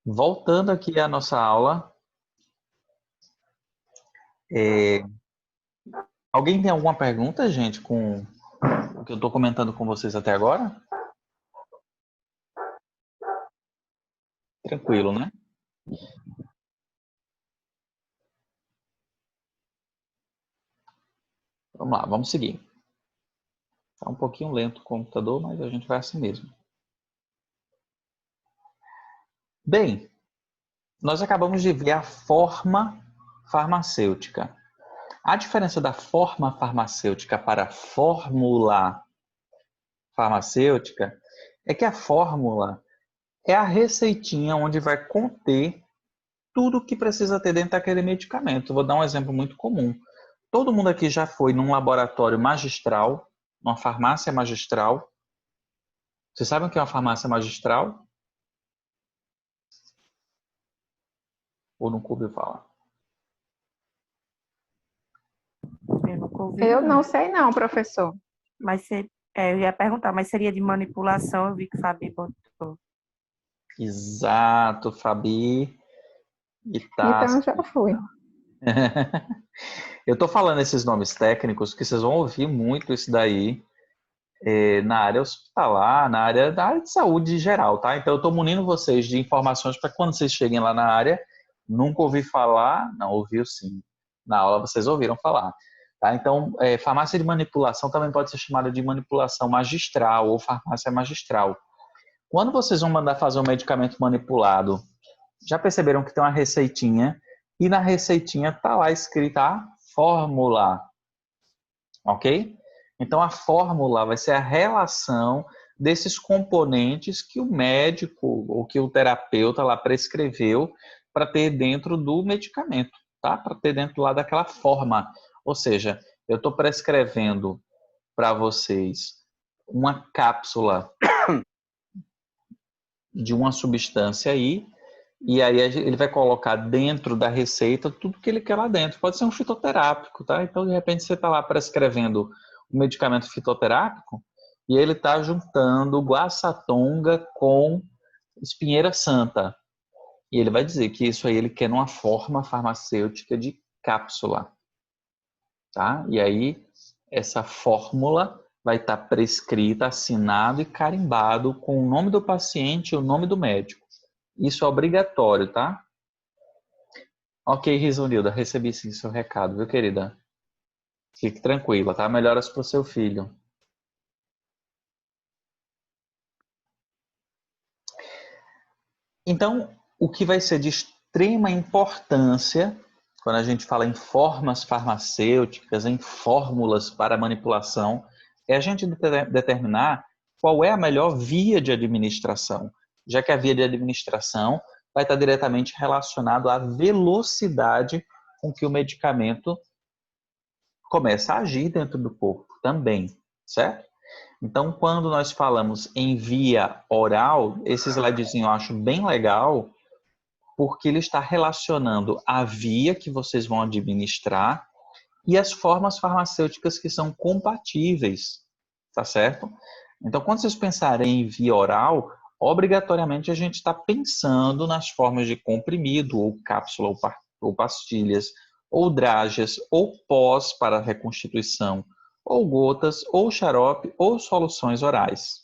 Voltando aqui à nossa aula, é, alguém tem alguma pergunta, gente, com o que eu estou comentando com vocês até agora? Tranquilo, né? Vamos lá, vamos seguir. Está um pouquinho lento o computador, mas a gente vai assim mesmo. Bem, nós acabamos de ver a forma farmacêutica. A diferença da forma farmacêutica para a fórmula farmacêutica é que a fórmula é a receitinha onde vai conter tudo o que precisa ter dentro daquele medicamento. Vou dar um exemplo muito comum. Todo mundo aqui já foi num laboratório magistral, numa farmácia magistral. Vocês sabem o que é uma farmácia magistral? Ou nunca ouviu falar? Eu nunca ouvi, Eu não. não sei não, professor. Mas eu ia perguntar, mas seria de manipulação? Eu vi que Fabi botou. Exato, Fabi. E tá. Então já fui. Eu estou falando esses nomes técnicos que vocês vão ouvir muito isso daí na área hospitalar, da área de saúde em geral, tá? Então eu estou munindo vocês de informações para quando vocês cheguem lá na área, nunca ouvi falar, não, ouviu sim. Na aula vocês ouviram falar. Tá? Então, farmácia de manipulação também pode ser chamada de manipulação magistral ou farmácia magistral. Quando vocês vão mandar fazer um medicamento manipulado, já perceberam que tem uma receitinha e na receitinha está lá escrita a fórmula, ok? Então a fórmula vai ser a relação desses componentes que o médico ou que o terapeuta lá prescreveu para ter dentro do medicamento, tá? Para ter dentro lá daquela forma. Ou seja, eu estou prescrevendo para vocês uma cápsula de uma substância aí, e aí ele vai colocar dentro da receita tudo que ele quer lá dentro. Pode ser um fitoterápico, tá? Então, de repente, você está lá prescrevendo um medicamento fitoterápico e ele está juntando guaçatonga com espinheira santa. E ele vai dizer que isso aí ele quer numa forma farmacêutica de cápsula, tá? E aí, essa fórmula vai estar prescrita, assinado e carimbado com o nome do paciente e o nome do médico. Isso é obrigatório, tá? Ok, Risonilda, recebi sim seu recado, viu, querida? Fique tranquila, tá? Melhoras pro seu filho. Então, o que vai ser de extrema importância quando a gente fala em formas farmacêuticas, em fórmulas para manipulação, é a gente determinar qual é a melhor via de administração, já que a via de administração vai estar diretamente relacionado à velocidade com que o medicamento começa a agir dentro do corpo também, certo? Então, quando nós falamos em via oral, esse slidezinho eu acho bem legal, porque ele está relacionando a via que vocês vão administrar e as formas farmacêuticas que são compatíveis, tá certo? Então, quando vocês pensarem em via oral, obrigatoriamente a gente está pensando nas formas de comprimido, ou cápsula, ou pastilhas, ou drágeas, ou pós para reconstituição, ou gotas, ou xarope, ou soluções orais.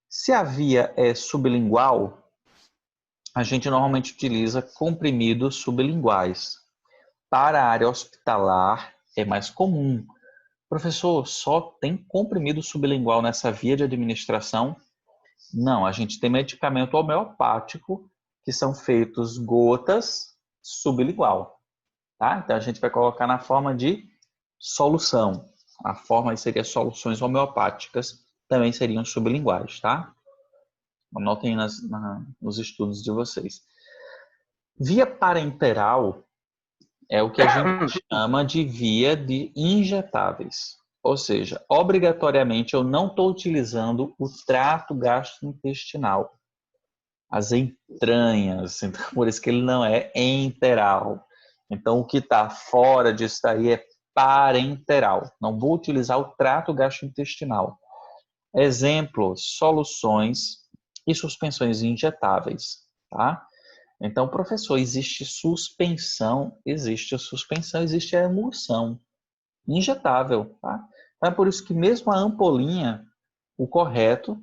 Se a via é sublingual, a gente normalmente utiliza comprimidos sublinguais. Para a área hospitalar, é mais comum. Professor, só tem comprimido sublingual nessa via de administração? Não, a gente tem medicamento homeopático, que são feitos gotas sublingual. Tá? Então, a gente vai colocar na forma de solução. A forma seria soluções homeopáticas, também seriam sublinguais, tá? Anotem nos estudos de vocês. Via parenteral é o que a gente chama de via de injetáveis. Ou seja, obrigatoriamente eu não estou utilizando o trato gastrointestinal, as entranhas, então, por isso que ele não é enteral. Então, o que está fora disso daí é parenteral. Não vou utilizar o trato gastrointestinal. Exemplo, soluções e suspensões injetáveis. tá? Então, professor, existe suspensão, existe a emulsão injetável, tá? Então, é por isso que mesmo a ampolinha, o correto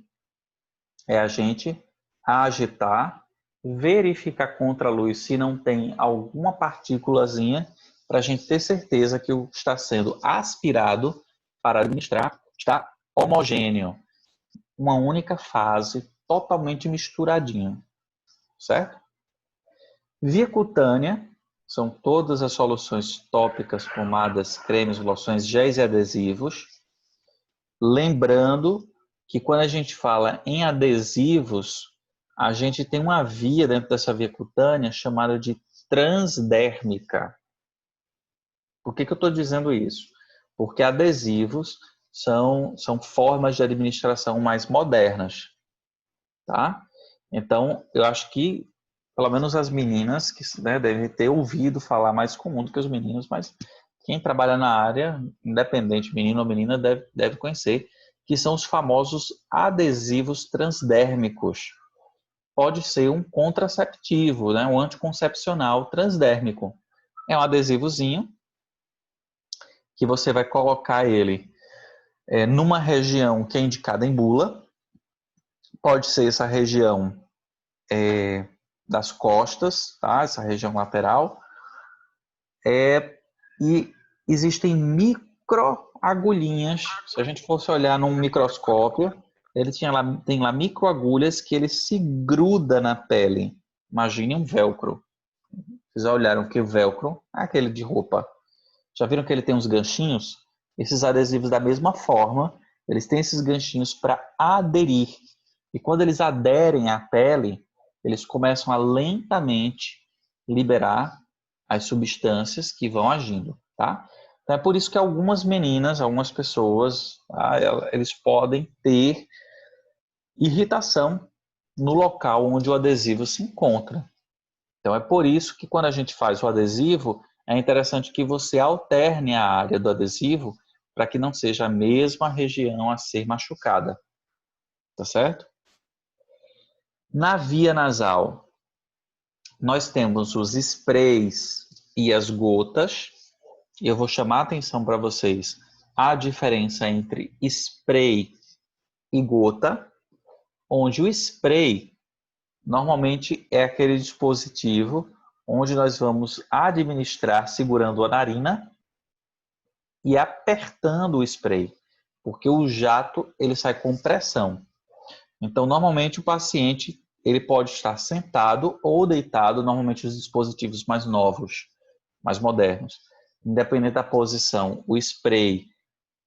é a gente agitar, verificar contra a luz se não tem alguma partículazinha, para a gente ter certeza que o que está sendo aspirado para administrar está homogêneo. Uma única fase, totalmente misturadinho, certo? Via cutânea, são todas as soluções tópicas, pomadas, cremes, loções, géis e adesivos. Lembrando que quando a gente fala em adesivos, a gente tem uma via dentro dessa via cutânea chamada de transdérmica. Por que eu estou dizendo isso? Porque adesivos são formas de administração mais modernas, tá? Então, eu acho que, pelo menos as meninas, que devem ter ouvido falar mais comum do que os meninos, mas quem trabalha na área, independente, menino ou menina, deve conhecer, que são os famosos adesivos transdérmicos. Pode ser um contraceptivo, né? Um anticoncepcional transdérmico. É um adesivozinho que você vai colocar ele numa região que é indicada em bula. Pode ser essa região das costas, tá? Essa região lateral. E existem microagulhinhas. Se a gente fosse olhar num microscópio, ele tem lá microagulhas que ele se gruda na pele. Imagine um velcro. Vocês já olharam que o velcro é aquele de roupa. Já viram que ele tem uns ganchinhos? Esses adesivos da mesma forma, eles têm esses ganchinhos para aderir. E quando eles aderem à pele, eles começam a lentamente liberar as substâncias que vão agindo, tá? Então é por isso que algumas meninas, algumas pessoas, eles podem ter irritação no local onde o adesivo se encontra. Então é por isso que quando a gente faz o adesivo, é interessante que você alterne a área do adesivo para que não seja a mesma região a ser machucada, tá certo? Na via nasal, nós temos os sprays e as gotas. E eu vou chamar a atenção para vocês a diferença entre spray e gota, onde o spray normalmente é aquele dispositivo onde nós vamos administrar segurando a narina e apertando o spray, porque o jato ele sai com pressão. Então, normalmente o paciente ele pode estar sentado ou deitado, normalmente os dispositivos mais novos, mais modernos. Independente da posição, o spray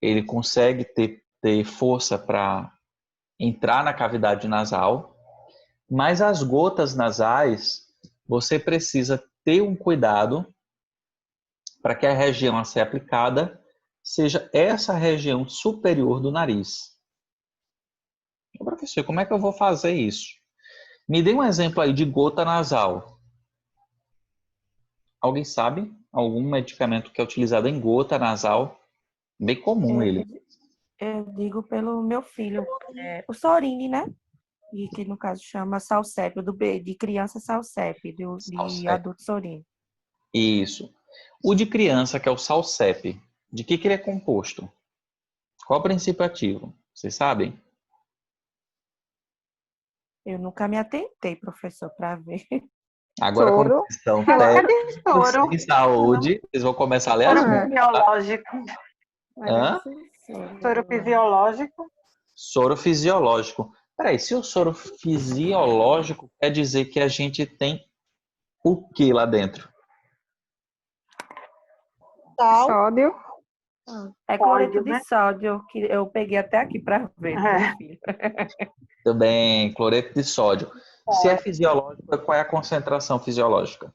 ele consegue ter força para entrar na cavidade nasal, mas as gotas nasais, você precisa ter um cuidado para que a região a ser aplicada seja essa região superior do nariz. Professor, como é que eu vou fazer isso? Me dê um exemplo aí de gota nasal. Alguém sabe? Algum medicamento que é utilizado em gota nasal? Bem comum ele. Eu digo pelo meu filho, o Sorine, né? E que no caso chama Salsep, de criança Salsep, de Salsep. adulto Sorine. Isso. O de criança, que é o Salsep, de que ele é composto? Qual o princípio ativo? Vocês sabem? Eu nunca me atentei, professor, para ver. Agora, como Soro. vocês são Eu acho que técnicos é soro. em saúde, vocês vão começar a ler as Soro bússolas. fisiológico. Hã? Soro fisiológico. Soro fisiológico. Peraí, se o soro fisiológico quer dizer que a gente tem o que lá dentro? Sal. Sódio. É cloreto de sódio, que eu peguei até aqui para ver, meu filho. Também cloreto de sódio. Se é fisiológico, qual é a concentração fisiológica?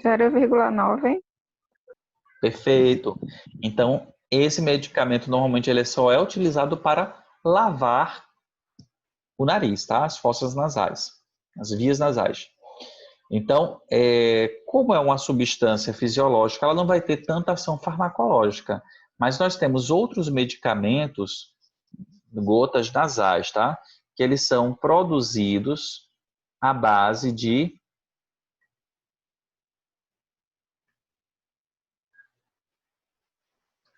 0,9. Perfeito. Então, esse medicamento normalmente ele só é utilizado para lavar o nariz, tá? As fossas nasais, as vias nasais. Então, como é uma substância fisiológica, ela não vai ter tanta ação farmacológica. Mas nós temos outros medicamentos, gotas nasais, tá? Que eles são produzidos à base de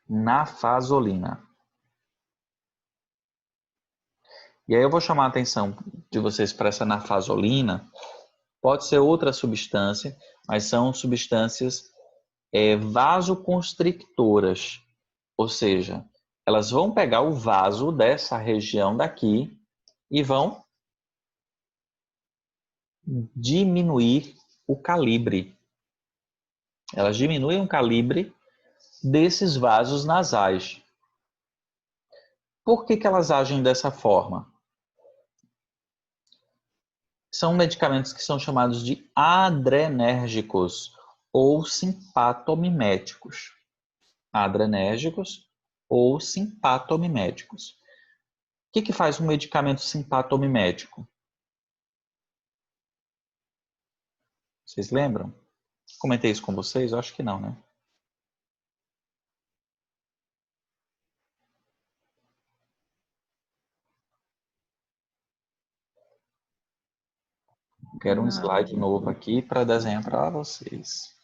nafazolina. E aí eu vou chamar a atenção de vocês para essa nafazolina. Pode ser outra substância, mas são substâncias vasoconstrictoras. Ou seja, elas vão pegar o vaso dessa região daqui e vão diminuir o calibre. Elas diminuem o calibre desses vasos nasais. Por que elas agem dessa forma? São medicamentos que são chamados de adrenérgicos ou simpatomiméticos. Adrenérgicos ou simpatomiméticos. O que faz um medicamento simpatomimético? Vocês lembram? Comentei isso com vocês? Eu acho que não, né? Quero um slide novo aqui para desenhar para vocês.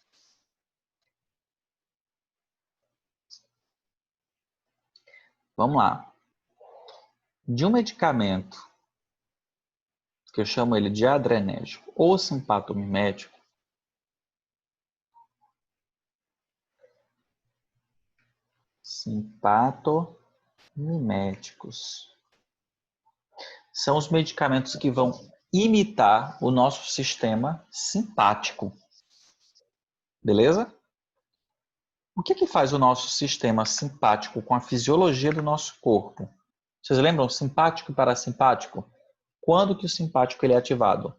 Vamos lá. De um medicamento, que eu chamo ele de adrenérgico ou simpatomimético, simpatomiméticos são os medicamentos que vão imitar o nosso sistema simpático. Beleza? O que faz o nosso sistema simpático com a fisiologia do nosso corpo? Vocês lembram simpático e parasimpático? Quando que o simpático ele é ativado?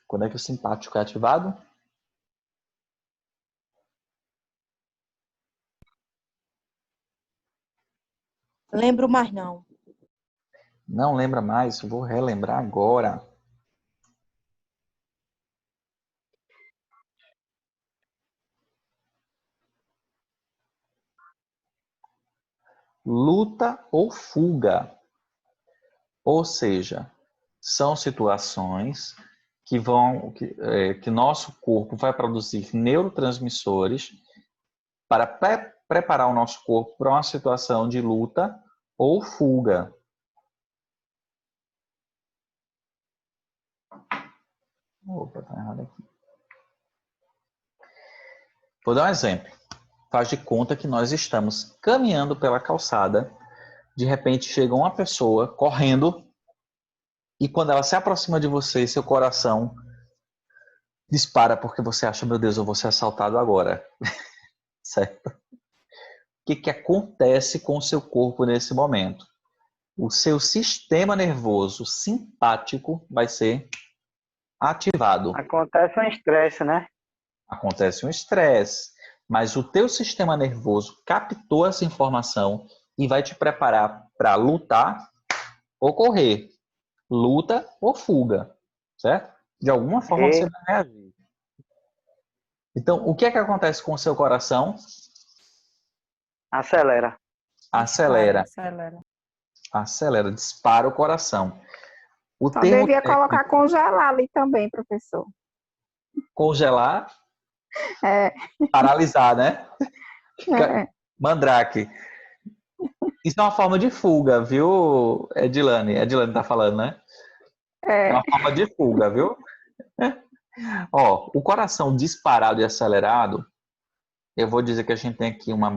Quando é que o simpático é ativado? Lembro mais não. Não lembra mais? Vou relembrar agora. Luta ou fuga. Ou seja, são situações que nosso corpo vai produzir neurotransmissores para preparar o nosso corpo para uma situação de luta ou fuga. Opa, tá errado aqui. Vou dar um exemplo. Faz de conta que nós estamos caminhando pela calçada, de repente chega uma pessoa correndo e quando ela se aproxima de você, seu coração dispara porque você acha, meu Deus, eu vou ser assaltado agora. Certo? O que acontece com o seu corpo nesse momento? O seu sistema nervoso simpático vai ser ativado. Acontece um estresse, né? Acontece um estresse, mas o teu sistema nervoso captou essa informação e vai te preparar para lutar ou correr, luta ou fuga, certo? De alguma forma você vai reagir. Então, o que acontece com o seu coração? Acelera. Acelera. Acelera. Dispara o coração. O Só termo devia técnico, colocar congelar ali também, professor. congelar, É. paralisar, né? É. Mandrake. Isso é uma forma de fuga, viu, Edilane? Edilane tá falando, né? É uma forma de fuga, viu? Ó, o coração disparado e acelerado, eu vou dizer que a gente tem aqui uma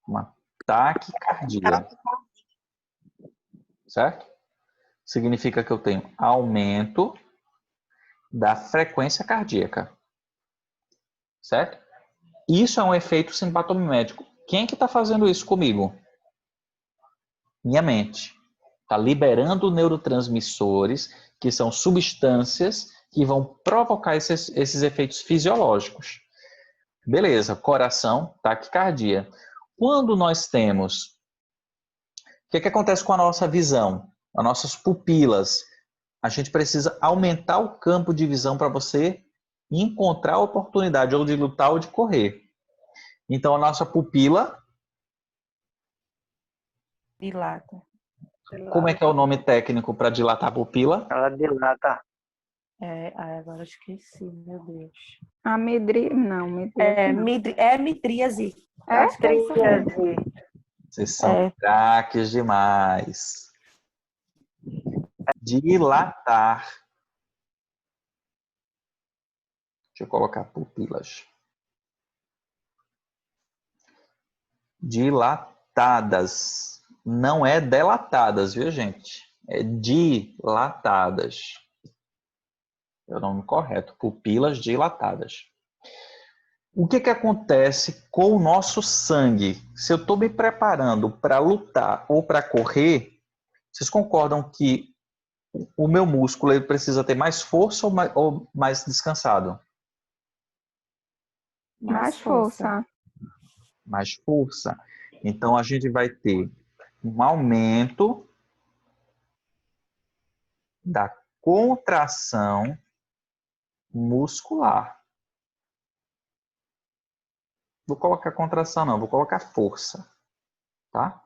uma taquicardia. Certo? Significa que eu tenho aumento da frequência cardíaca. Certo? Isso é um efeito simpatomimético. Quem é que está fazendo isso comigo? Minha mente. Está liberando neurotransmissores, que são substâncias que vão provocar esses efeitos fisiológicos. Beleza, coração, taquicardia. Quando nós temos... O que acontece com a nossa visão? As nossas pupilas. A gente precisa aumentar o campo de visão para você e encontrar a oportunidade ou de lutar ou de correr. Então, a nossa pupila, Dilata. como é que é o nome técnico para dilatar a pupila? Ela dilata. Agora eu esqueci, meu Deus. Não, midríase não. Midríase. É? Acho que é isso mesmo. Tríade. Vocês são craques demais. Dilatar. Deixa eu colocar pupilas. Dilatadas. Não é delatadas, viu, gente? É dilatadas. É o nome correto. Pupilas dilatadas. O que acontece com o nosso sangue? Se eu estou me preparando para lutar ou para correr, vocês concordam que o meu músculo ele precisa ter mais força ou mais descansado? Mais força. Mais força. Então, a gente vai ter um aumento da contração muscular. Vou colocar contração, não. Vou colocar força. Tá?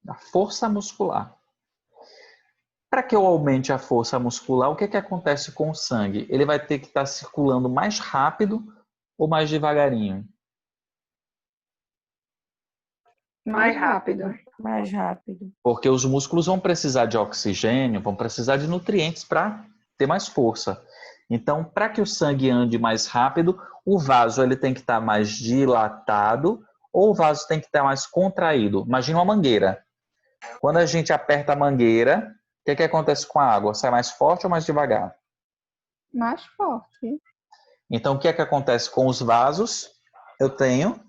Da força muscular. Para que eu aumente a força muscular, o que acontece com o sangue? Ele vai ter que estar circulando mais rápido ou mais devagarinho? Mais rápido. Mais rápido. Porque os músculos vão precisar de oxigênio, vão precisar de nutrientes para ter mais força. Então, para que o sangue ande mais rápido, o vaso ele tem que estar mais dilatado ou o vaso tem que estar mais contraído. Imagina uma mangueira. Quando a gente aperta a mangueira, o que acontece com a água? Sai mais forte ou mais devagar? Mais forte. Então, o que acontece com os vasos? Eu tenho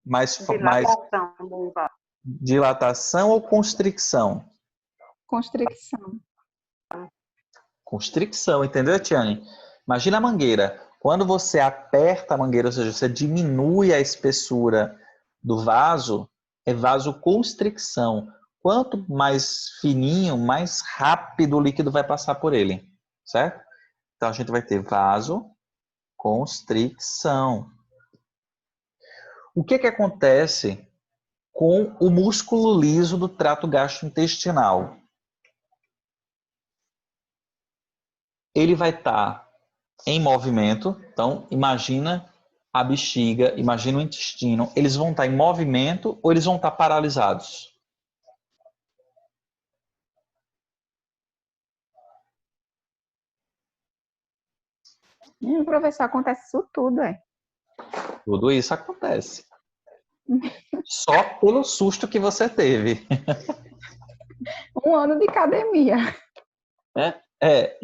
mais Dilatação do vaso. dilatação ou constricção? Constricção. Constricção, entendeu, Tiane? Imagina a mangueira. Quando você aperta a mangueira, ou seja, você diminui a espessura do vaso, é vasoconstricção. Quanto mais fininho, mais rápido o líquido vai passar por ele, certo? Então, a gente vai ter vasoconstricção. O que acontece com o músculo liso do trato gastrointestinal? Ele vai estar em movimento. Então, imagina a bexiga, imagina o intestino. Eles vão estar em movimento ou eles vão estar paralisados? Professor, acontece isso tudo, é? Tudo isso acontece. Só pelo susto que você teve. 1 ano de academia. É,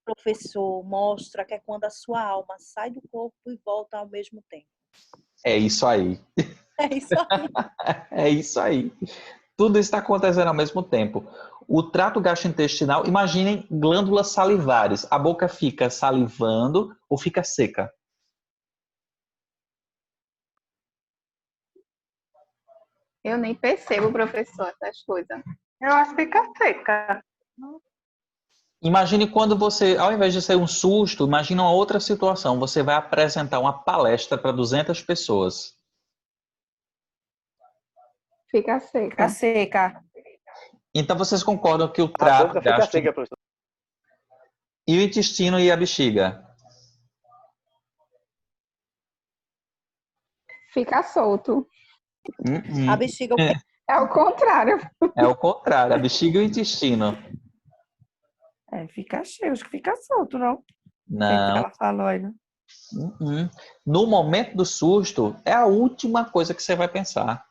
Professor, mostra que é quando a sua alma sai do corpo e volta ao mesmo tempo. é isso aí. É isso aí. É isso aí. Tudo está acontecendo ao mesmo tempo. O trato gastrointestinal, imaginem glândulas salivares. A boca fica salivando ou fica seca? Eu nem percebo, professor, essas coisas. Eu acho que fica seca. Imagine quando você, ao invés de ser um susto, imagine uma outra situação. Você vai apresentar uma palestra para 200 pessoas. Fica seca. Fica seca. Então, vocês concordam que o A trato boca fica seca, professor. e o intestino e a bexiga? Fica solto. A bexiga, o quê? É o contrário. É o contrário, a bexiga e o intestino. Fica cheio, acho que fica solto, não? Feito que Não. ela falou aí, né? No momento do susto, é a última coisa que você vai pensar.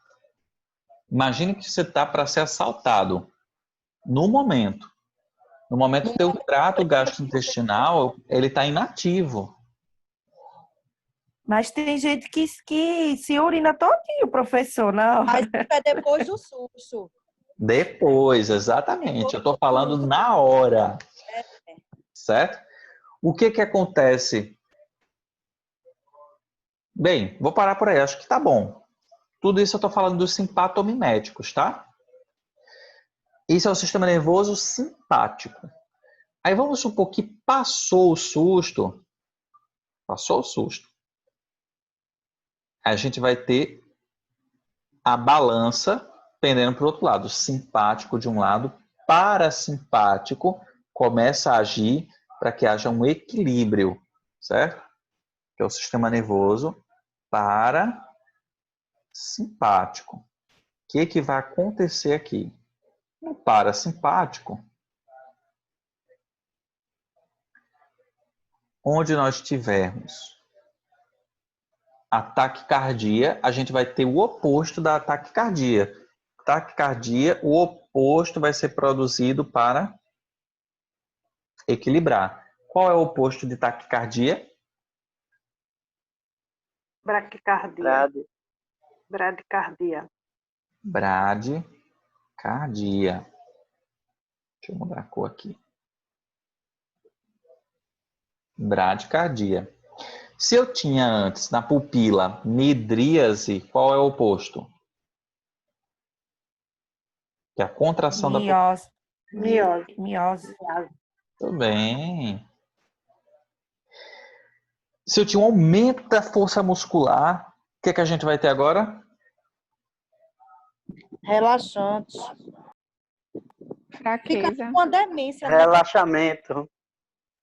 Imagine que você está para ser assaltado. No momento o teu trato gastrointestinal, ele está inativo. Mas tem gente que se urina todinho, professor, não? Mas é depois do susto. Depois, exatamente. Eu estou falando na hora. Certo? O que acontece? Bem, vou parar por aí. Acho que tá bom. Tudo isso eu estou falando dos simpatomiméticos, tá? Isso é o sistema nervoso simpático. Aí vamos supor que passou o susto. Passou o susto. A gente vai ter a balança pendendo para o outro lado. Simpático de um lado, parasimpático começa a agir para que haja um equilíbrio, certo? Que é o sistema nervoso parasimpático. O que vai acontecer aqui? No parasimpático, onde nós tivermos a taquicardia, a gente vai ter o oposto da taquicardia. Taquicardia, o oposto vai ser produzido para equilibrar. Qual é o oposto de taquicardia? Braquicardia. Bradicardia. Bradicardia. Deixa eu mudar a cor aqui. Bradicardia. Se eu tinha antes na pupila midríase, qual é o oposto? Que é a contração da pupila. Miose. Miose. Tudo bem. Se eu tinha um aumento da força muscular, o que a gente vai ter agora? Relaxante. Fica Fraqueza. com a demência, né? Relaxamento.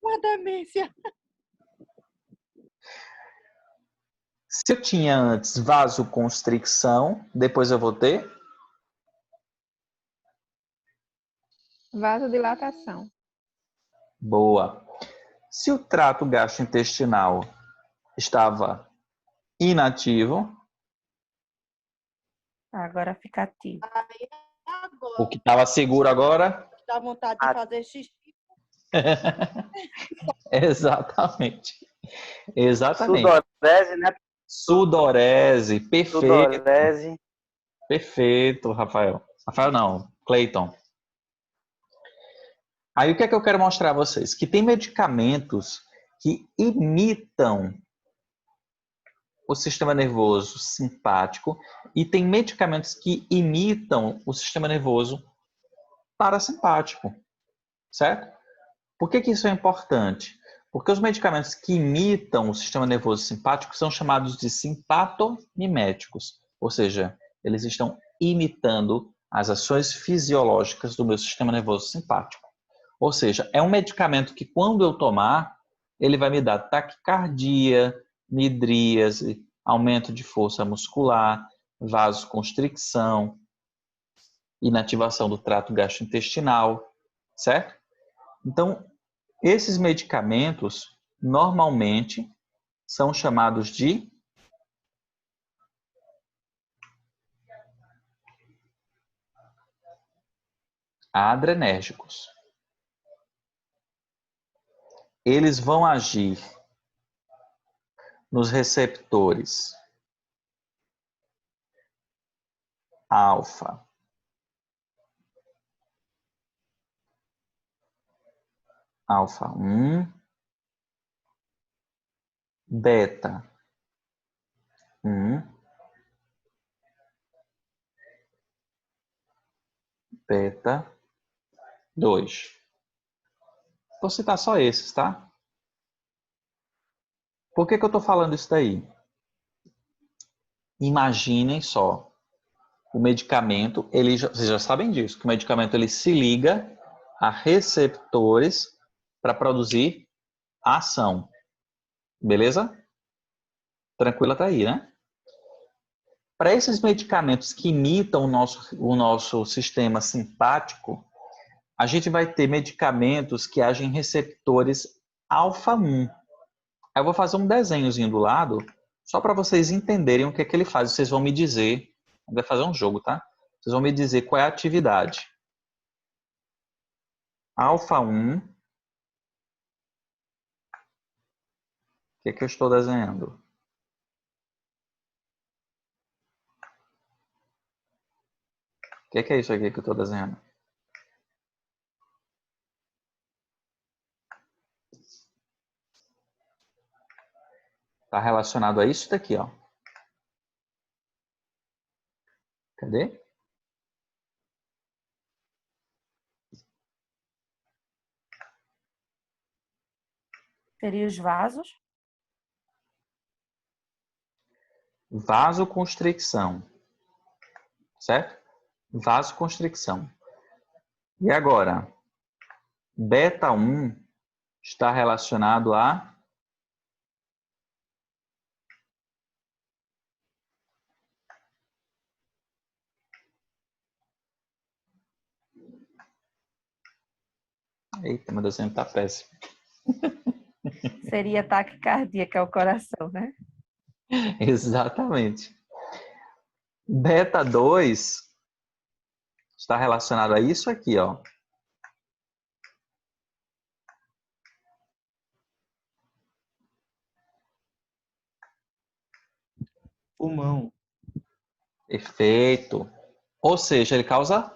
Uma demência. Se eu tinha antes vasoconstricção, depois eu vou ter Vasodilatação. boa. Se o trato gastrointestinal estava inativo, Agora fica ativo. o Agora, que estava seguro agora? dá vontade de fazer xixi. Exatamente. Exatamente. Sudorese, né? Sudorese, perfeito. Sudorese. Perfeito, Rafael. Rafael não, Cleiton. Aí o que é que eu quero mostrar a vocês? Que tem medicamentos que imitam o sistema nervoso simpático e tem medicamentos que imitam o sistema nervoso parasimpático, certo? Por que isso é importante? Porque os medicamentos que imitam o sistema nervoso simpático são chamados de simpatomiméticos, ou seja, eles estão imitando as ações fisiológicas do meu sistema nervoso simpático. Ou seja, é um medicamento que quando eu tomar, ele vai me dar taquicardia, midríase, aumento de força muscular, vasoconstricção, inativação do trato gastrointestinal, certo? Então, esses medicamentos normalmente são chamados de adrenérgicos. Eles vão agir nos receptores alfa, alfa 1, beta 1, beta 2. Vou citar só esses, tá? Por que eu estou falando isso daí? Imaginem só, o medicamento, vocês já sabem disso, que o medicamento ele se liga a receptores para produzir a ação. Beleza? Tranquila tá aí, né? Para esses medicamentos que imitam o nosso sistema simpático, a gente vai ter medicamentos que agem em receptores alfa-1. Eu vou fazer um desenhozinho do lado, só para vocês entenderem o que é que ele faz. Vocês vão me dizer, vai fazer um jogo, tá? Vocês vão me dizer qual é a atividade. Alfa-1, o que é que eu estou desenhando? O que é isso aqui que eu estou desenhando? Está relacionado a isso daqui, ó. Cadê? Seria os vasos. Vasoconstricção. Certo? Vasoconstricção. E agora, beta 1 está relacionado a eita, meu desenho tá péssimo. Seria taquicardia, que é o coração, né? Exatamente. Beta 2 está relacionado a isso aqui, ó. Pulmão. Perfeito. Ou seja, ele causa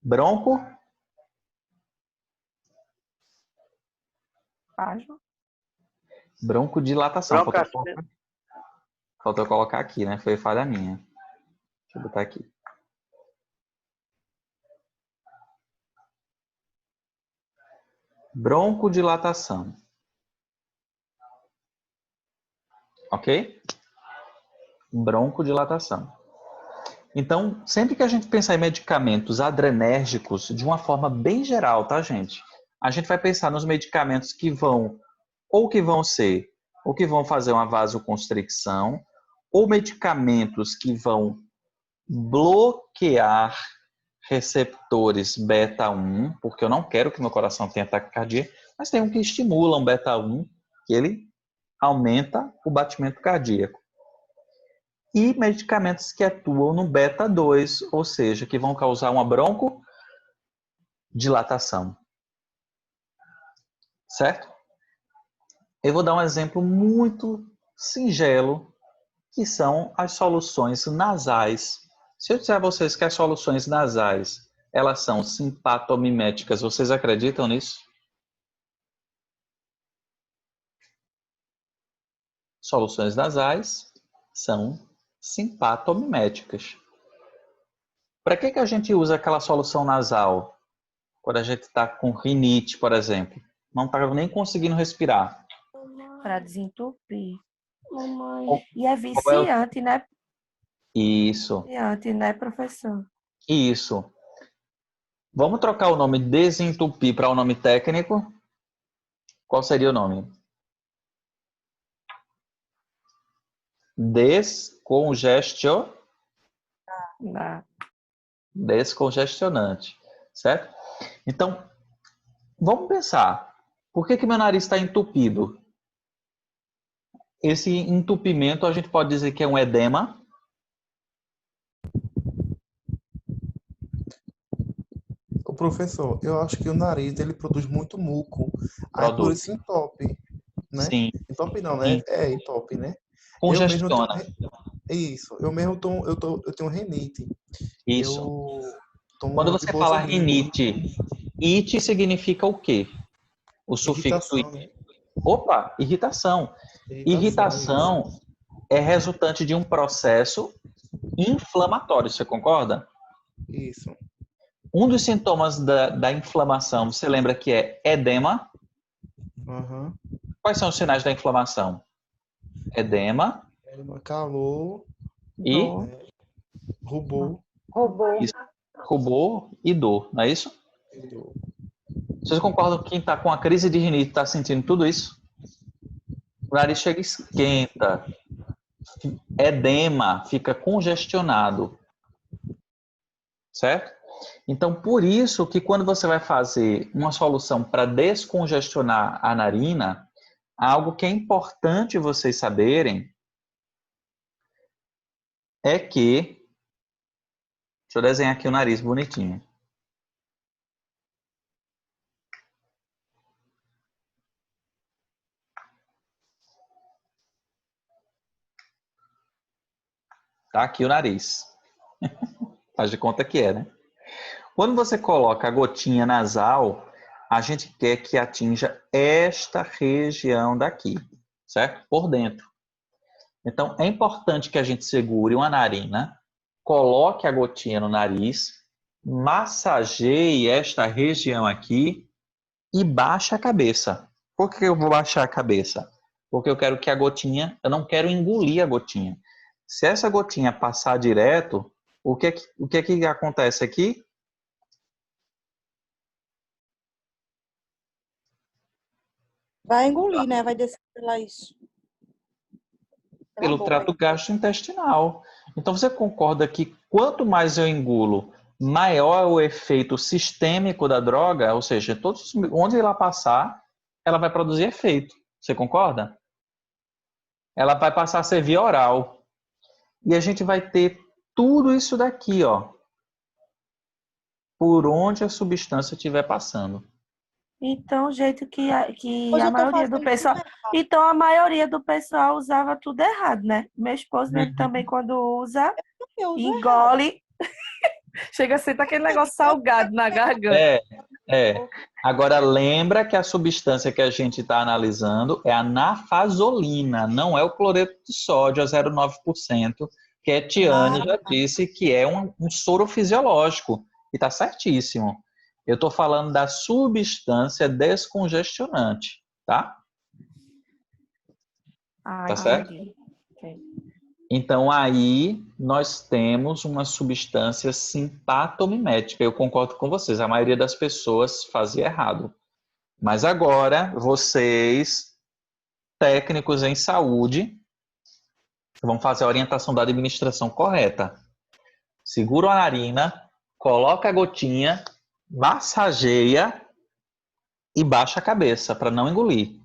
bronco, Página. broncodilatação. Broncoaspirina. Faltou eu colocar aqui, né? Foi falha minha. Deixa eu botar aqui. Broncodilatação. Ok? Broncodilatação. Então, sempre que a gente pensar em medicamentos adrenérgicos, de uma forma bem geral, tá, gente? A gente vai pensar nos medicamentos que vão fazer uma vasoconstricção, ou medicamentos que vão bloquear receptores beta 1, porque eu não quero que meu coração tenha taquicardia, mas tem um que estimula um beta 1, que ele aumenta o batimento cardíaco. E medicamentos que atuam no beta 2, ou seja, que vão causar uma broncodilatação. Certo? Eu vou dar um exemplo muito singelo, que são as soluções nasais. Se eu disser a vocês que as soluções nasais, elas são simpatomiméticas, vocês acreditam nisso? Soluções nasais são simpatomiméticas. Para que a gente usa aquela solução nasal? Quando a gente está com rinite, por exemplo. Não está nem conseguindo respirar. Para desentupir. Qual E é viciante, né? Isso, Viciante, né, professor? isso. Vamos trocar o nome desentupir para o nome técnico? Qual seria o nome? Descongestionante, certo? Então, vamos pensar. Por que meu nariz está entupido? Esse entupimento a gente pode dizer que é um edema. O professor, eu acho que o nariz ele produz muito muco. Aí por Produz. isso entope, né? Sim. Entope não, né? Sim. É, entope, né? Congestiona. Eu tenho renite. Isso. Eu tomo Quando você fala antibolsominico. rinite, it significa o quê? O sufixo Irritação, it. né? Opa, irritação. Irritação é resultante de um processo inflamatório, você concorda? Isso. Um dos sintomas da inflamação, você lembra que é edema? Aham. Quais são os sinais da inflamação? Edema Calor, e rubor. rubor e dor, não é isso? Vocês concordam que quem está com a crise de rinite está sentindo tudo isso? O nariz chega e esquenta, edema, fica congestionado, certo? Então, por isso que quando você vai fazer uma solução para descongestionar a narina, algo que é importante vocês saberem é que... Deixa eu desenhar aqui o nariz bonitinho. Tá aqui o nariz. Faz de conta que é, né? Quando você coloca a gotinha nasal, a gente quer que atinja esta região daqui, certo? Por dentro. Então, é importante que a gente segure uma narina, coloque a gotinha no nariz, massageie esta região aqui e baixa a cabeça. Por que eu vou baixar a cabeça? Porque eu quero que a gotinha, eu não quero engolir a gotinha. Se essa gotinha passar direto, o que é que acontece aqui? Vai engolir, né? Vai descer pela isso. Pela Pelo boca. trato gastrointestinal. Então você concorda que quanto mais eu engulo, maior é o efeito sistêmico da droga, ou seja, onde ela passar, ela vai produzir efeito. Você concorda? Ela vai passar a ser via oral. E a gente vai ter tudo isso daqui, ó, por onde a substância estiver passando. Então, o jeito que Pois a eu tô maioria do fazendo tudo pessoal. errado. Então, a maioria do pessoal usava tudo errado, né? Meu esposo, ele também, quando usa, Eu uso errado. engole, chega a ser aquele negócio salgado na garganta. É. Agora, lembra que a substância que a gente está analisando é a nafazolina, não é o cloreto de sódio a 0,9%, que a Tiane já disse que é um soro fisiológico, e está certíssimo. Eu estou falando da substância descongestionante, tá? Tá certo? Entendi. Ok. Então, aí nós temos uma substância simpatomimética. Eu concordo com vocês, a maioria das pessoas fazia errado. Mas agora, vocês, técnicos em saúde, vão fazer a orientação da administração correta. Segura a narina, coloca a gotinha, massageia e baixa a cabeça para não engolir.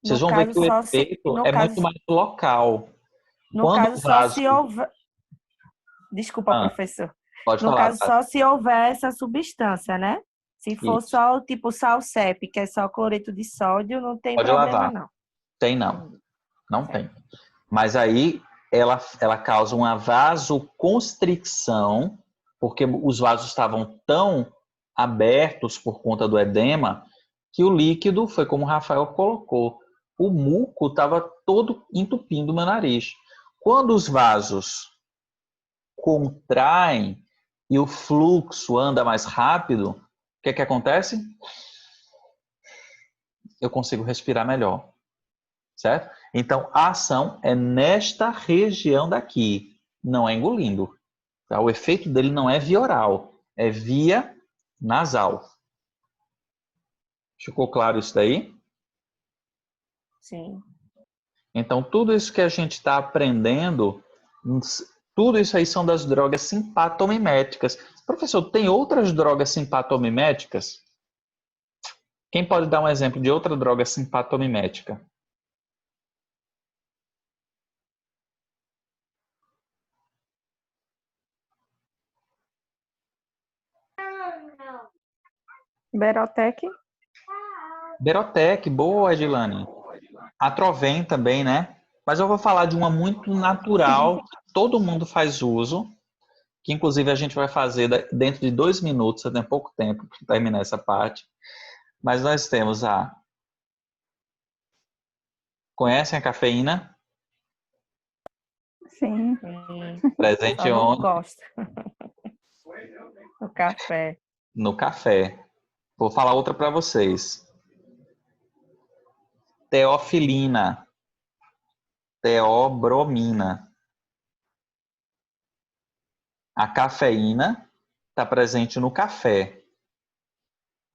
Vocês No vão ver caso, que o só se, efeito é muito mais local. no Quando caso, o só vaso... se houver. Desculpa, Ah, professor. pode No falar, caso, Tati. só se houver essa substância, né? Se for Isso. só o tipo salsep, que é só cloreto de sódio, não tem Pode problema, lavar. não. Tem não. Não Certo. tem. Mas aí ela causa uma vasoconstricção, porque os vasos estavam tão abertos por conta do edema, que o líquido foi como o Rafael colocou. O muco estava todo entupindo o meu nariz. Quando os vasos contraem e o fluxo anda mais rápido, o que é que acontece? Eu consigo respirar melhor. Certo? Então, a ação é nesta região daqui, não é engolindo. Tá? O efeito dele não é via oral, é via nasal. Ficou claro isso daí? Sim. Então, tudo isso que a gente está aprendendo, tudo isso aí são das drogas simpatomiméticas. Professor, tem outras drogas simpatomiméticas? Quem pode dar um exemplo de outra droga simpatomimética? Berotec. Berotec, boa, Edilane. Atrovém também, né? Mas eu vou falar de uma muito natural, que todo mundo faz uso, que inclusive a gente vai fazer dentro de 2 minutos, você tem pouco tempo para terminar essa parte. Mas nós temos a... Conhecem a cafeína? Sim. Presente Só não onde? gosto. O café. No café. Vou falar outra para vocês. Teofilina. Teobromina. A cafeína está presente no café.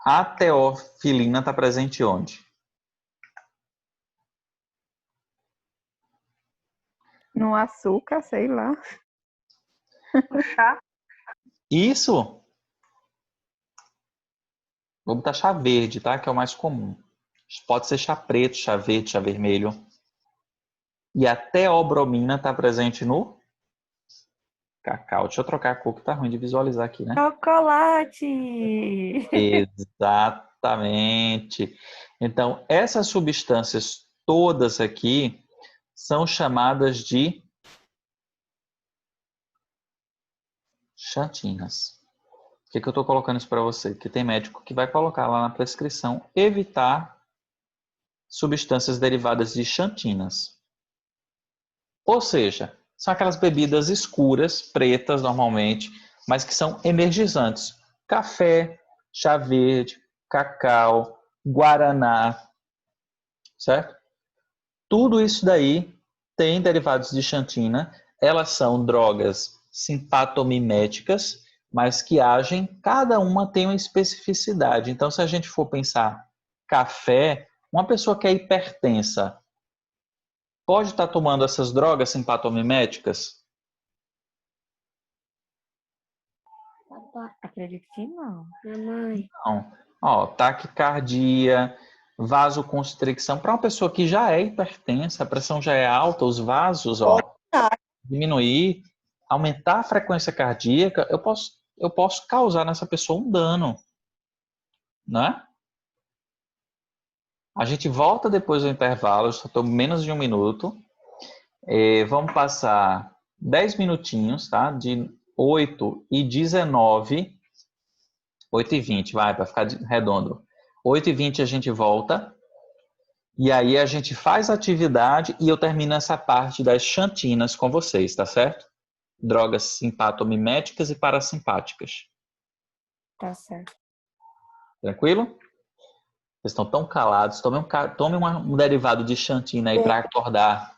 A teofilina está presente onde? No açúcar, sei lá. No chá. Isso. Vou botar chá verde, tá? Que é o mais comum. Pode ser chá preto, chá verde, chá vermelho. E a teobromina está presente no cacau. Deixa eu trocar a cor que tá ruim de visualizar aqui, né? Chocolate! Exatamente. Então, essas substâncias todas aqui são chamadas de xantinas. Por que eu estou colocando isso para você? Porque tem médico que vai colocar lá na prescrição evitar substâncias derivadas de xantinas. Ou seja, são aquelas bebidas escuras, pretas normalmente, mas que são energizantes. Café, chá verde, cacau, guaraná, certo? Tudo isso daí tem derivados de xantina. Elas são drogas simpatomiméticas, mas que agem, cada uma tem uma especificidade. Então, se a gente for pensar café, uma pessoa que é hipertensa pode estar tomando essas drogas simpatomiméticas? Acredito que não. Não. Ó, taquicardia, vasoconstricção. Para uma pessoa que já é hipertensa, a pressão já é alta, os vasos, ó, diminuir, aumentar a frequência cardíaca, eu posso causar nessa pessoa um dano, né? A gente volta depois do intervalo, eu só estou menos de 1 minuto. Vamos passar 10 minutinhos, tá? De 8h19, 8h20, vai ficar redondo. 8h20 a gente volta. E aí a gente faz a atividade e eu termino essa parte das xantinas com vocês, tá certo? Drogas simpatomiméticas e parasimpáticas. Tá certo. Tranquilo? Vocês estão tão calados. Tome um derivado de xantina aí para acordar.